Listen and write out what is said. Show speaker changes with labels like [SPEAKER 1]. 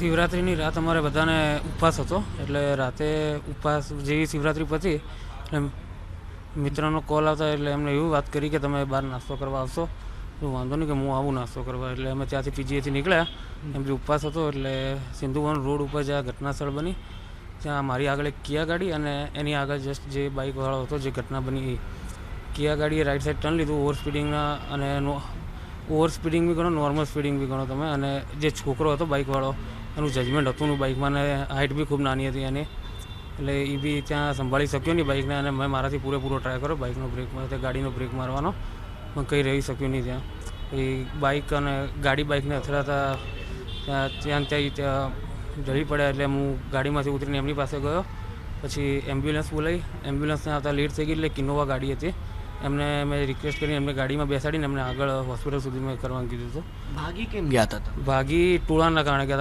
[SPEAKER 1] શિવરાત્રિની રાત અમારે બધાને ઉપવાસ હતો, એટલે રાતે ઉપવાસ જેવી શિવરાત્રિ પતી એટલે મિત્રનો કોલ આવતા એટલે એમને એવી વાત કરી કે તમે બહાર નાસ્તો કરવા આવશો. તો વાંધો નહીં કે હું આવું નાસ્તો કરવા. એટલે અમે ત્યાંથી પીજીએથી નીકળ્યા. એમ બી ઉપવાસ હતો એટલે સિંધુવન રોડ ઉપર જ્યાં ઘટના સ્થળ બની ત્યાં મારી આગળ એક કિયા ગાડી અને એની આગળ જસ્ટ જે બાઇકવાળો હતો જે ઘટના બની એ કિયા ગાડીએ રાઈટ સાઈડ ટર્ન લીધું ઓવર સ્પીડિંગના. અને ઓવર સ્પીડિંગ બી ગણો, નોર્મલ સ્પીડિંગ બી ગણો તમે. અને જે છોકરો હતો બાઇકવાળો એનું જજમેન્ટ હતું નહીં બાઇકમાં, અને હાઇટ બી ખૂબ નાની હતી એની, એટલે એ બી ત્યાં સંભાળી શક્યો નહીં બાઇકને. અને મેં મારાથી પૂરેપૂરો ટ્રાય કર્યો બાઇકનો બ્રેક તે ગાડીનો બ્રેક મારવાનો, પણ કંઈ રહી શક્યું નહીં ત્યાં. એ બાઇક અને ગાડી બાઇકને અથડાતા ત્યાં ઢળી પડ્યા. એટલે હું ગાડીમાંથી ઉતરીને એમની પાસે ગયો. પછી એમ્બ્યુલન્સ બોલાવી. એમ્બ્યુલન્સને આવતા લેટ થઈ ગઈ એટલે કિનોવા ગાડી હતી. એમને મેં રિક્વેસ્ટ કરીને એમને ગાડીમાં બેસાડીને એમને આગળ હોસ્પિટલ સુધી મેં કરવાનું કીધું હતું.
[SPEAKER 2] ભાગી કેમ ગયા હતા તમે?
[SPEAKER 1] ભાગી ટોળાના કારણે ગયા હતા.